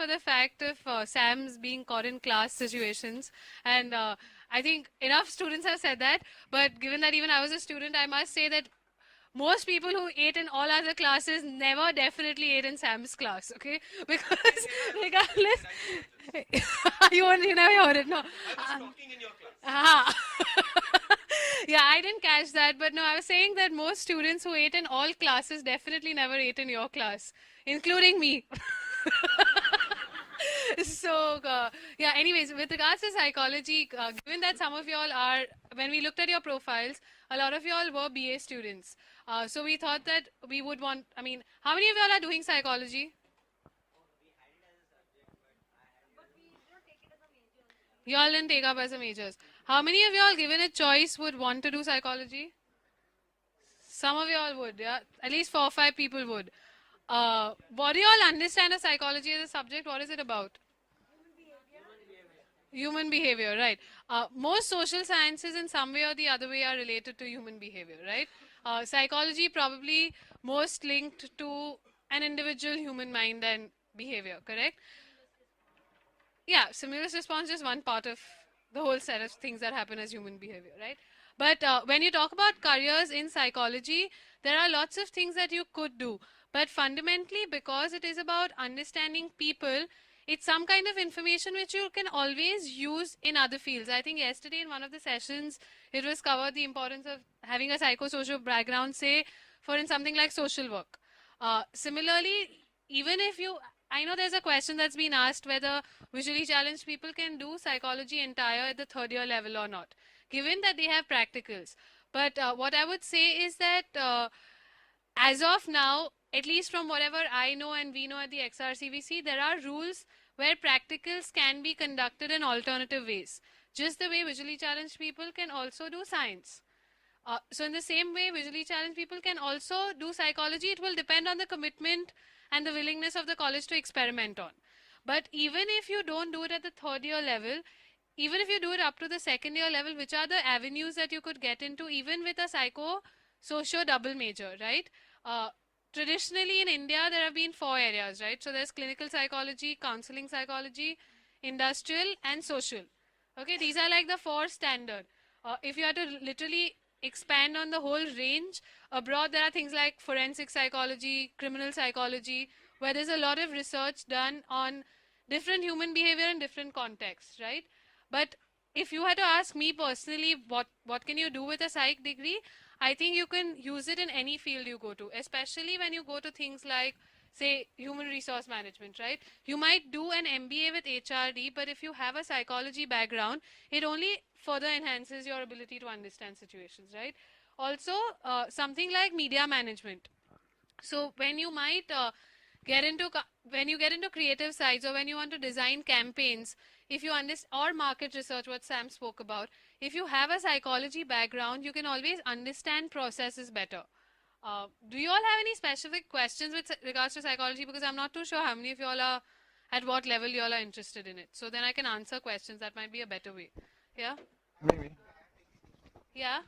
for the fact of Sam's being caught in class situations, and I think enough students have said that. But given that even I was a student, I must say that most people who ate in all other classes never definitely ate in Sam's class, okay? Because regardless, you never heard it, no. Ah. Yeah, I didn't catch that, but no, I was saying that most students who ate in all classes definitely never ate in your class, including me. So, yeah, anyways, with regards to psychology, given that some of y'all are, when we looked at your profiles, a lot of y'all were BA students. So we thought that we would want, I mean, how many of y'all are doing psychology? Y'all didn't take up as a majors. How many of y'all, given a choice, would want to do psychology? Some of y'all would, yeah? At least 4 or 5 people would. What do y'all understand of psychology as a subject? What is it about? Human behavior, right. Most social sciences in some way or the other way are related to human behavior, right? Psychology probably most linked to an individual human mind and behavior, correct? Yeah, stimulus response is one part of the whole set of things that happen as human behavior, right? But when you talk about careers in psychology, there are lots of things that you could do. But fundamentally, because it is about understanding people, it's some kind of information which you can always use in other fields. I think yesterday in one of the sessions, it was covered the importance of having a psychosocial background, say, for in something like social work. Similarly, even if you, I know there's a question that's been asked whether visually challenged people can do psychology entire at the third year level or not, given that they have practicals. But what I would say is that as of now, at least from whatever I know and we know at the XRCVC, there are rules where practicals can be conducted in alternative ways. Just the way visually challenged people can also do science. So in the same way, visually challenged people can also do psychology. It will depend on the commitment and the willingness of the college to experiment on. But even if you don't do it at the third year level, even if you do it up to the second year level, which are the avenues that you could get into even with a socio double major, right? Traditionally in India, there have been 4 areas, right? So there's clinical psychology, counseling psychology, industrial, and social. Okay, these are like the 4 standard. If you had to literally expand on the whole range, abroad there are things like forensic psychology, criminal psychology, where there's a lot of research done on different human behavior in different contexts, right? But if you had to ask me personally, what can you do with a psych degree? I think you can use it in any field you go to, especially when you go to things like, say, human resource management, right? You might do an MBA with HRD, but if you have a psychology background, it only further enhances your ability to understand situations, right? Also, something like media management. So when you might get into when you get into creative sides, or when you want to design campaigns, if you understand, or market research, what Sam spoke about, if you have a psychology background, you can always understand processes better. Do you all have any specific questions with regards to psychology? Because I'm not too sure how many of you all are, at what level you all are interested in it. So then I can answer questions. That might be a better way. Yeah? Maybe. Yeah?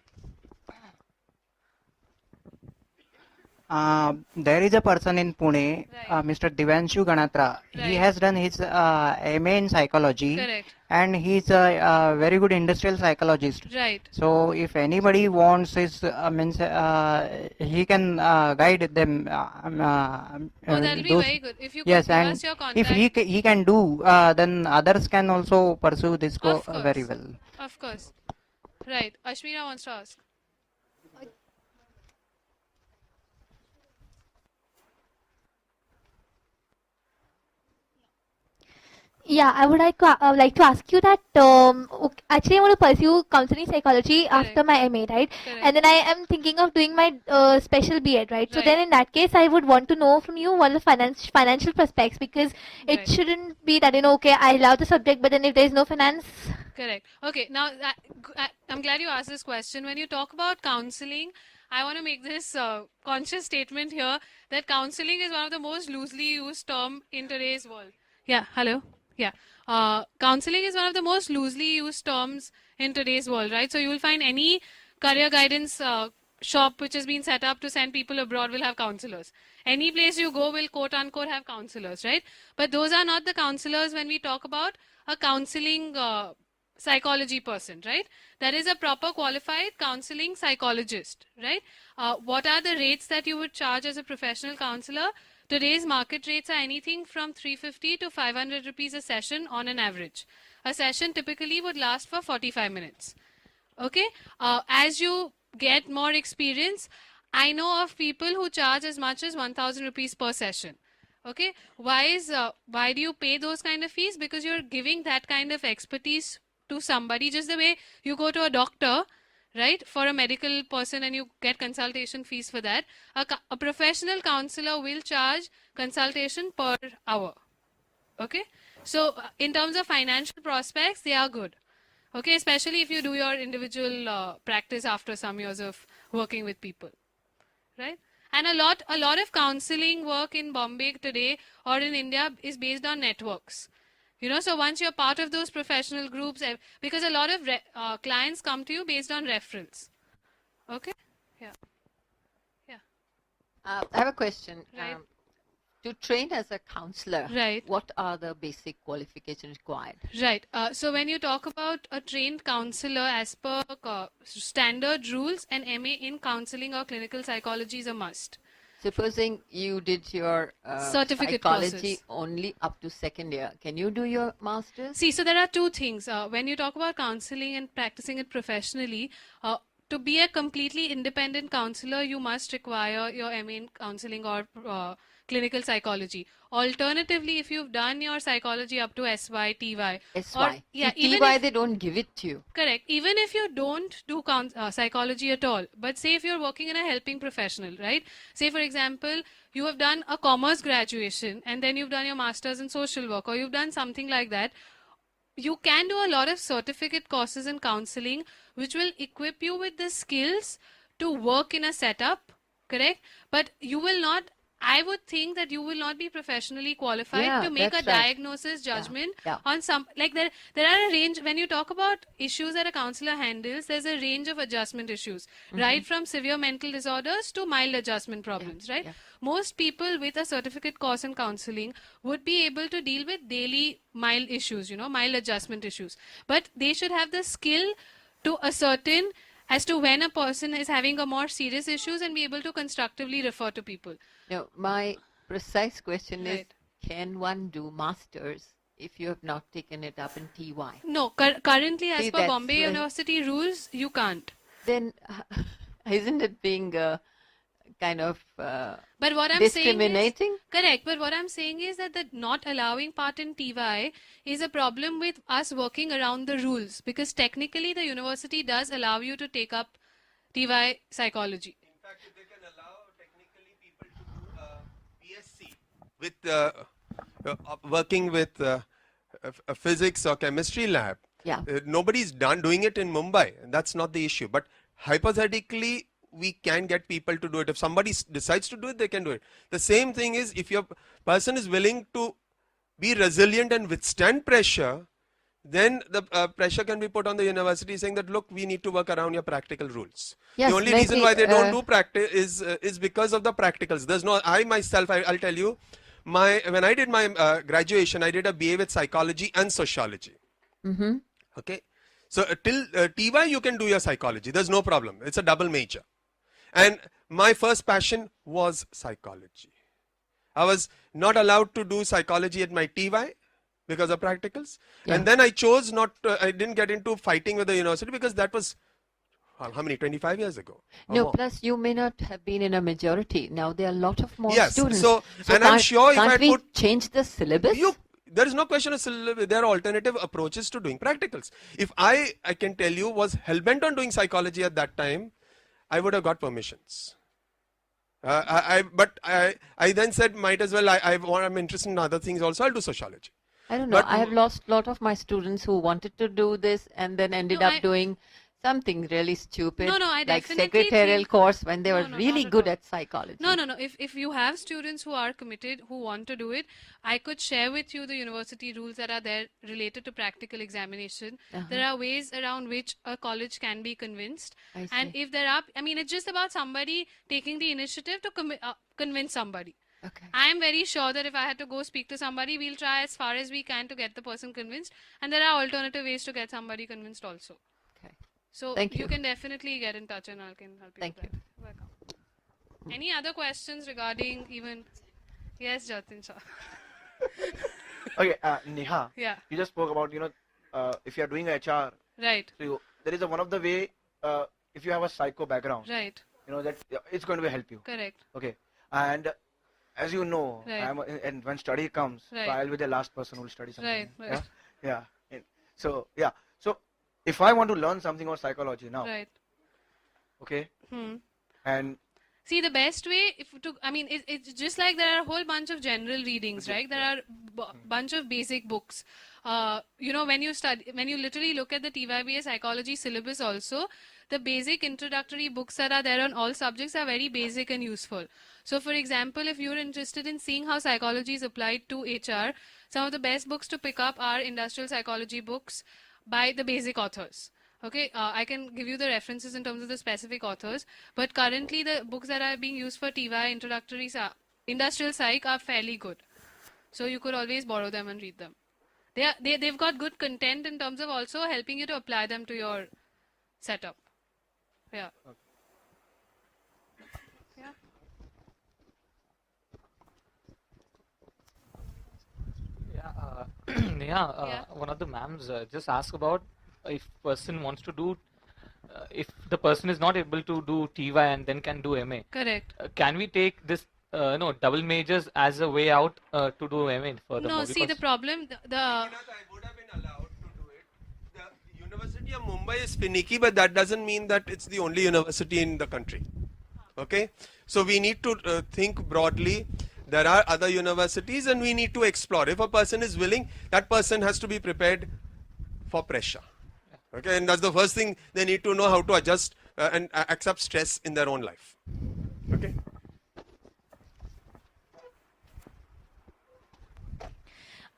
There is a person in Pune, Right. Mr. Divanshu Ganatra. He Right. has done his MA in psychology, Correct. and he's a very good industrial psychologist. Right. So if anybody wants his, means he can guide them. Oh, that'll be Those, very good. If you could yes, give and us your if contact. he can do, then others can also pursue this Of very course. well. Of course. Right. Ashmira wants to ask. Yeah, I would like to ask you that actually I want to pursue counseling psychology after Correct. my MA, right? Correct. And then I am thinking of doing my special BEd, right? So Right. then in that case, I would want to know from you what are the financial prospects, because it Right. shouldn't be that, okay, I love the subject, but then if there is no finance. Correct. Okay, now I'm glad you asked this question. When you talk about counseling, I want to make this conscious statement here that counseling is one of the most loosely used term in today's world. Yeah, hello. Yeah. Counseling is one of the most loosely used terms in today's world, right? So you will find any career guidance shop which has been set up to send people abroad will have counselors. Any place you go will quote unquote have counselors, right? But those are not the counselors when we talk about a counseling psychology person, right? That is a proper qualified counseling psychologist, right? What are the rates that you would charge as a professional counselor? Today's market rates are anything from 350 to 500 rupees a session on an average. A session typically would last for 45 minutes. Okay, as you get more experience, I know of people who charge as much as 1,000 rupees per session. Okay, why do you pay those kind of fees? Because you're giving that kind of expertise to somebody, just the way you go to a doctor, right, for a medical person and you get consultation fees for that. A professional counselor will charge consultation per hour. Okay, so in terms of financial prospects, they are good. Okay, especially if you do your individual practice after some years of working with people, right? And a lot of counseling work in Bombay today or in India is based on networks. You know, so once you're part of those professional groups, because a lot of clients come to you based on referrals. Okay, yeah, yeah, I have a question. Right. To train as a counselor, Right. what are the basic qualifications required? right. So when you talk about a trained counselor, as per standard rules, an MA in counseling or clinical psychology is a must. Supposing you did your Certificate psychology courses. only up to second year, can you do your master's? See, so there are two things. When you talk about counseling and practicing it professionally, to be a completely independent counselor, you must require your MA in counseling or clinical psychology. Alternatively, if you've done your psychology up to SY, TY, SY. yeah, See, even TY if, they don't give it to you. correct, even if you don't do psychology at all, but say if you're working in a helping professional, right? Say for example, you have done a commerce graduation and then you've done your master's in social work or you've done something like that, you can do a lot of certificate courses in counseling which will equip you with the skills to work in a setup, correct? But you will not, I would think that you will not be professionally qualified Yeah, to make a that's right. diagnosis judgment yeah. on some, like there are a range, when you talk about issues that a counselor handles, there's a range of adjustment issues, right from severe mental disorders to mild adjustment problems, right? yeah. Most people with a certificate course in counseling would be able to deal with daily mild issues, you know, mild adjustment issues. But they should have the skill to ascertain as to when a person is having a more serious issues and be able to constructively refer to people. Now, my precise question is, Right. can one do masters if you have not taken it up in TY? No, currently as See, per that's Bombay where- University rules, you can't. Then isn't it being kind of But what I'm saying is, discriminating? correct, but what I'm saying is that the not allowing part in TY is a problem with us working around the rules, because technically the university does allow you to take up TY psychology. In fact, if they can allow technically people to do BSc with working with a physics or chemistry lab. Yeah. Nobody's doing it in Mumbai. That's not the issue. But hypothetically, we can get people to do it. If somebody decides to do it, they can do it. The same thing is, if your person is willing to be resilient and withstand pressure, then the pressure can be put on the university saying that, look, we need to work around your practical rules. Yes, the only maybe, reason why they don't do practice is because of the practicals. There's no, I myself, I'll tell you, when I did my graduation, I did a BA with psychology and sociology. Mm-hmm. Okay. So till TY, you can do your psychology. There's no problem. It's a double major. And my first passion was psychology. I was not allowed to do psychology at my TY because of practicals. Yeah. And then I chose not to, I didn't get into fighting with the university because that was, how many, 25 years ago? or No, more. plus you may not have been in a majority. Now there are a lot of more Yes, students. so- and I'm can't- sure if can't I we put- change the syllabus? There is no question of syllabus. There are alternative approaches to doing practicals. If I can tell you, was hellbent on doing psychology at that time, I would have got permissions. But I then said, might as well, I'm interested in other things also, I'll do sociology. I don't know. But- I have lost a lot of my students who wanted to do this and then ended No, up doing something really stupid, No, I like definitely secretarial think- course when they were No, really not at good all. at psychology. No. If you have students who are committed, who want to do it, I could share with you the university rules that are there related to practical examination. There are ways around which a college can be convinced. I And see. if there are, I mean, it's just about somebody taking the initiative to convince somebody. Okay. I am very sure that if I had to go speak to somebody, we'll try as far as we can to get the person convinced. And there are alternative ways to get somebody convinced also. Okay. So Thank you you. can definitely get in touch and I can help you Thank with that. Welcome. Any other questions regarding even... Yes, Jatin Shah. Okay, Neha, Yeah, you just spoke about, if you're doing HR, right, so there is one of the way, if you have a psycho background, right, that it's going to help you. correct. Okay, and as you know, Right. and when study comes, so Right. I'll be the last person who will study something. Right, right. Yeah. So if I want to learn something about psychology now, Right. okay, Hmm. and See, the best way, it's just like there are a whole bunch of general readings, right? There are bunch of basic books. When you literally look at the TYBA psychology syllabus also, the basic introductory books that are there on all subjects are very basic and useful. So, for example, if you're interested in seeing how psychology is applied to HR, some of the best books to pick up are industrial psychology books by the basic authors. Okay, I can give you the references in terms of the specific authors, but currently the books that are being used for TY introductory industrial psych are fairly good. So you could always borrow them and read them. They've got good content in terms of also helping you to apply them to your setup. Yeah. Yeah. Yeah. One of the ma'ams just asked about if person wants to do, if the person is not able to do TY and then can do MA, Correct. can we take this, double majors as a way out to do MA furthermore? No, see the Because- problem, I would have been allowed to do it. The University of Mumbai is finicky, but that doesn't mean that it's the only university in the country. Okay, so we need to think broadly. There are other universities, and we need to explore. If a person is willing, that person has to be prepared for pressure. Okay, and that's the first thing. They need to know how to adjust and accept stress in their own life. Okay.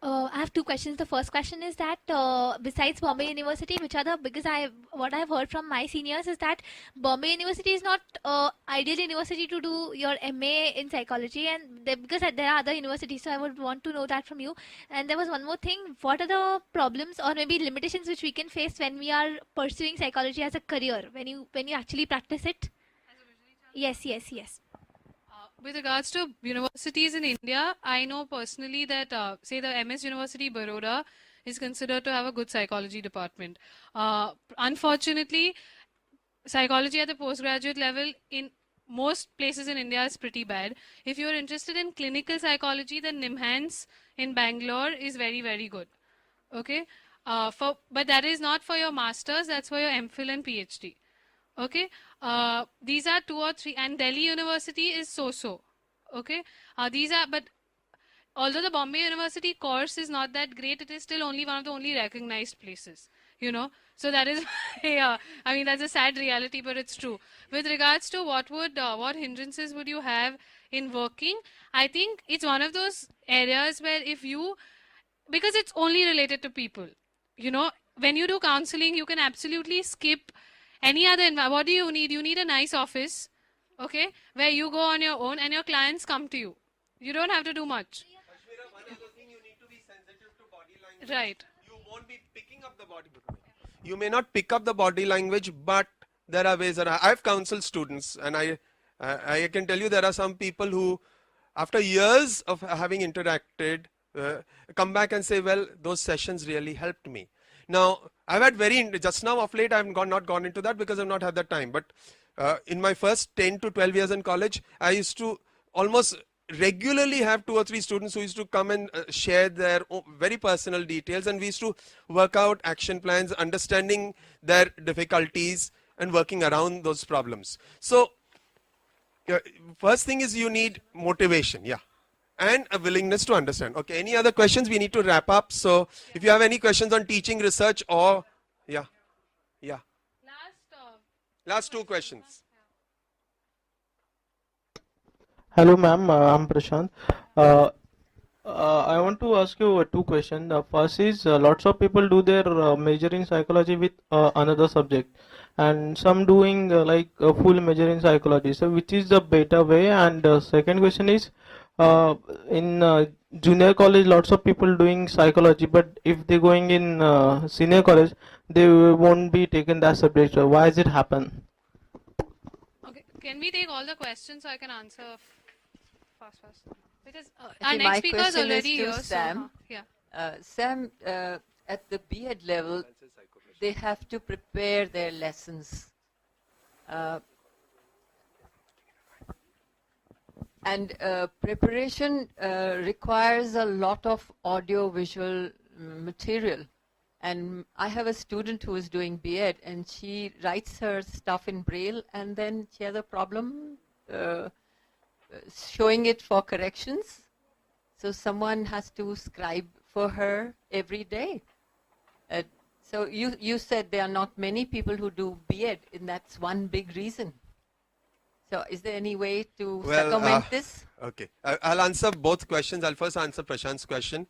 I have two questions. The first question is that besides Bombay University, which are the because what I've heard from my seniors is that Bombay University is not ideal university to do your MA in psychology, and because there are other universities, so I would want to know that from you. And there was one more thing: what are the problems or maybe limitations which we can face when we are pursuing psychology as a career when you actually practice it? Yes. With regards to universities in India, I know personally that, say, the MS University Baroda is considered to have a good psychology department. Unfortunately, psychology at the postgraduate level in most places in India is pretty bad. If you're interested in clinical psychology, then NIMHANS in Bangalore is very, very good. Okay, but that is not for your masters. That's for your MPhil and PhD. Okay, these are 2 or 3, and Delhi University is so-so. Okay, but although the Bombay University course is not that great, it is still only one of the only recognized places. So that is, that's a sad reality, but it's true. With regards to what hindrances would you have in working, I think it's one of those areas where because it's only related to people. When you do counseling, you can absolutely skip any other what do you need? You need a nice office, okay, where you go on your own and your clients come to you. You don't have to do much. Ashmira, one other thing, you need to be sensitive to body language. Right. You won't be picking up the body. You may not pick up the body language, but there are ways that I've counseled students, and I can tell you there are some people who, after years of having interacted, come back and say, well, those sessions really helped me. Now, I've had just now of late, I've not gone into that because I've not had the time. But in my first 10 to 12 years in college, I used to almost regularly have 2 or 3 students who used to come and share their very personal details. And we used to work out action plans, understanding their difficulties and working around those problems. So, first thing is you need motivation. Yeah. And a willingness to understand. Okay, any other questions? We need to wrap up. So if you have any questions on teaching, research, or yeah. Last Last two questions. Hello, ma'am. I'm Prashant. Uh, I want to ask you two questions. The first is lots of people do their major in psychology with another subject, and some doing like a full major in psychology. So, which is the better way? And second question is, in junior college, lots of people doing psychology, but if they're going in senior college, they won't be taken that subject. So why does it happen? Okay, can we take all the questions so I can answer fast? Because our Okay, next my speaker is question is already to here. Sam. Yeah. Sam, at the B.Ed level, they have to prepare their lessons. And preparation requires a lot of audio-visual material. And I have a student who is doing B.Ed, and she writes her stuff in Braille, and then she has a problem showing it for corrections. So someone has to scribe for her every day. So you said there are not many people who do B.Ed, and that's one big reason. So is there any way to circumvent this? Okay, I'll answer both questions. I'll first answer Prashant's question.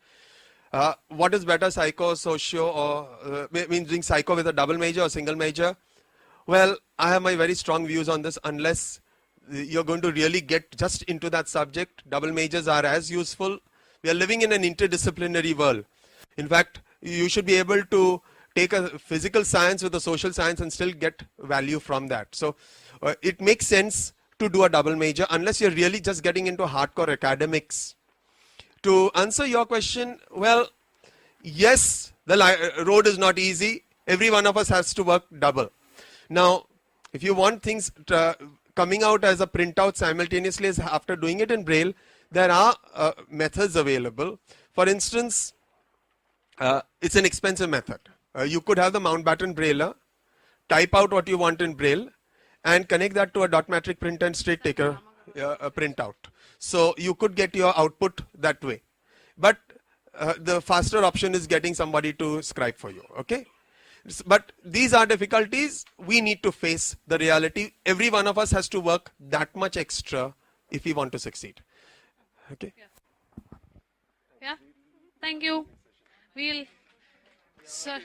What is better, psycho, socio, or means doing psycho with a double major or single major? Well, I have my very strong views on this. Unless you're going to really get just into that subject, double majors are as useful. We are living in an interdisciplinary world. In fact, you should be able to take a physical science with a social science and still get value from that. So it makes sense to do a double major unless you're really just getting into hardcore academics. To answer your question, well, yes, the road is not easy. Every one of us has to work double. Now, if you want things coming out as a printout simultaneously as after doing it in Braille, there are methods available. For instance, it's an expensive method. You could have the Mountbatten Brailler, type out what you want in Braille, and connect that to a dot matrix print and straight take a printout. So you could get your output that way. But the faster option is getting somebody to scribe for you. Okay? But these are difficulties we need to face the reality. Every one of us has to work that much extra if we want to succeed. Okay? Yeah. Thank you. We'll. Sir.